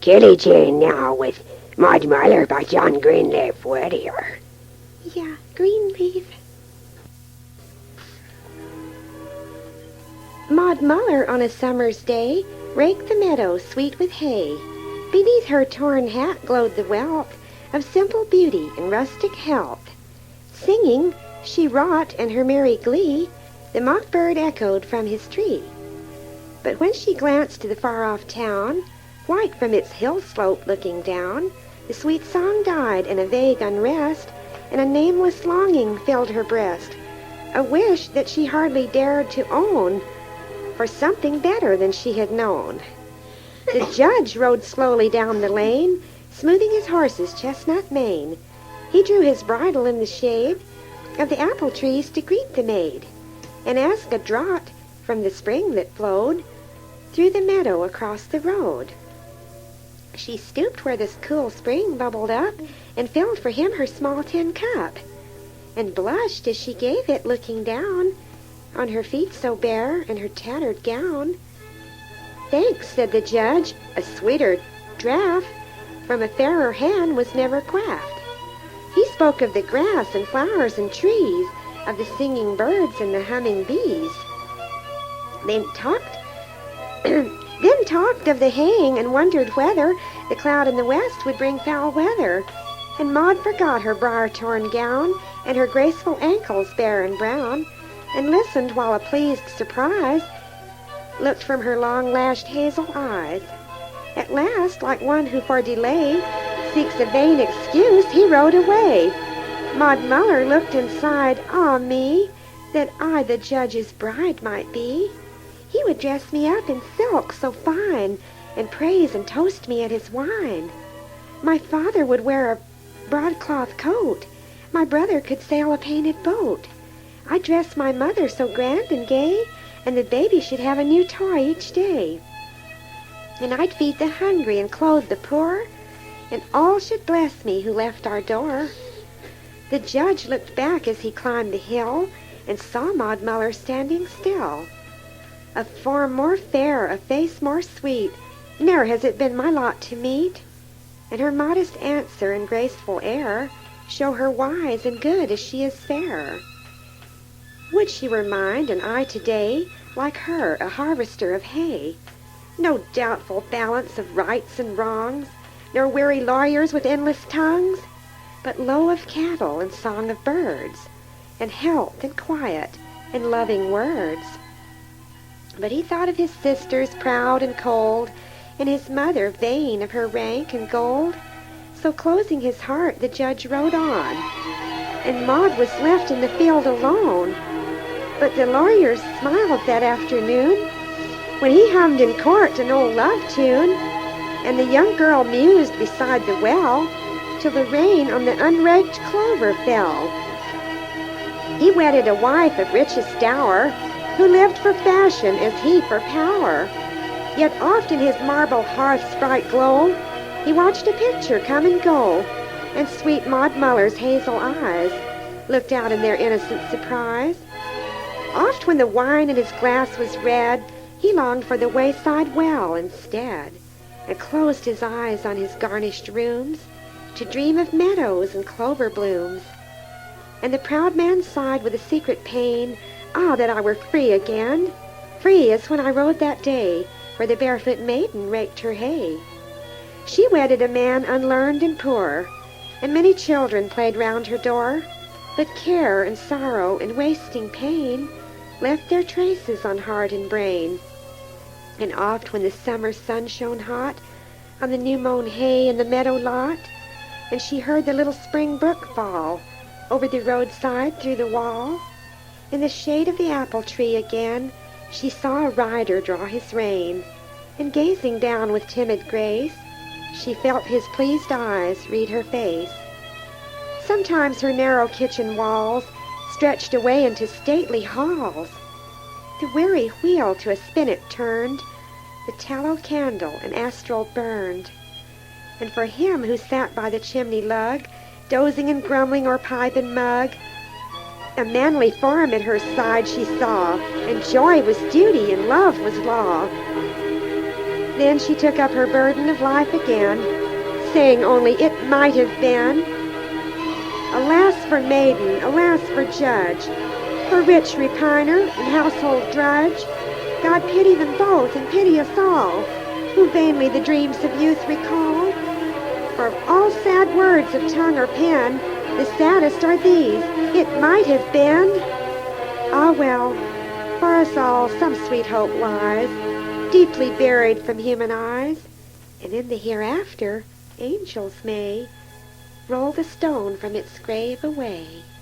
Kelly Jane now with Maud Muller by John Greenleaf Whittier. Yeah, Greenleaf. Maud Muller on a summer's day raked the meadow sweet with hay. Beneath her torn hat glowed the wealth of simple beauty and rustic health. Singing, she wrought, and her merry glee the mock-bird echoed from his tree. But when she glanced to the far-off town, white from its hill slope looking down, the sweet song died in a vague unrest, and a nameless longing filled her breast, a wish that she hardly dared to own, for something better than she had known. The judge rode slowly down the lane, smoothing his horse's chestnut mane. He drew his bridle in the shade of the apple trees to greet the maid, and ask a draught from the spring that flowed through the meadow across the road. She stooped where this cool spring bubbled up, and filled for him her small tin cup, and blushed as she gave it, looking down on her feet so bare and her tattered gown. "Thanks," said the judge, "a sweeter draught from a fairer hand was never quaffed." He spoke of the grass and flowers and trees, of the singing birds and the humming bees. Then talked of the haying, and wondered whether the cloud in the west would bring foul weather. And Maud forgot her briar-torn gown and her graceful ankles bare and brown, and listened while a pleased surprise looked from her long-lashed hazel eyes. At last, like one who for delay seeks a vain excuse, he rode away. Maud Muller looked and sighed, "Ah me, that I the judge's bride might be. He would dress me up in silk so fine, and praise and toast me at his wine. My father would wear a broadcloth coat, my brother could sail a painted boat. I'd dress my mother so grand and gay, and the baby should have a new toy each day. And I'd feed the hungry and clothe the poor, and all should bless me who left our door." The judge looked back as he climbed the hill, and saw Maud Muller standing still. A form more fair, a face more sweet, ne'er has it been my lot to meet. And her modest answer and graceful air show her wise and good as she is fair. Would she were mine, and I today, like her, a harvester of hay. No doubtful balance of rights and wrongs, nor weary lawyers with endless tongues, but low of cattle and song of birds, and health and quiet and loving words. But he thought of his sisters proud and cold, and his mother vain of her rank and gold. So closing his heart, the judge rode on, and Maud was left in the field alone. But the lawyers smiled that afternoon, when he hummed in court an old love tune, and the young girl mused beside the well, till the rain on the unraked clover fell. He wedded a wife of richest dower, who lived for fashion as he for power. Yet oft in his marble hearth's bright glow he watched a picture come and go, and sweet Maud Muller's hazel eyes looked out in their innocent surprise. Oft when the wine in his glass was red, he longed for the wayside well instead, and closed his eyes on his garnished rooms to dream of meadows and clover blooms. And the proud man sighed with a secret pain, "Ah, that I were free again, free as when I rode that day where the barefoot maiden raked her hay." She wedded a man unlearned and poor, and many children played round her door, but care and sorrow and wasting pain left their traces on heart and brain. And oft when the summer sun shone hot on the new-mown hay in the meadow lot, and she heard the little spring brook fall over the roadside through the wall, in the shade of the apple tree again she saw a rider draw his rein, and gazing down with timid grace, she felt his pleased eyes read her face. Sometimes her narrow kitchen walls stretched away into stately halls. The weary wheel to a spinnet turned, the tallow candle an astral burned. And for him who sat by the chimney lug, dozing and grumbling o'er pipe and mug, a manly form at her side she saw, and joy was duty and love was law. Then she took up her burden of life again, saying only it might have been. Alas for maiden, alas for judge, for rich repiner and household drudge. God pity them both and pity us all, who vainly the dreams of youth recall. For of all sad words of tongue or pen, the saddest are these, it might have been. Ah well, for us all some sweet hope lies, deeply buried from human eyes, and in the hereafter angels may roll the stone from its grave away.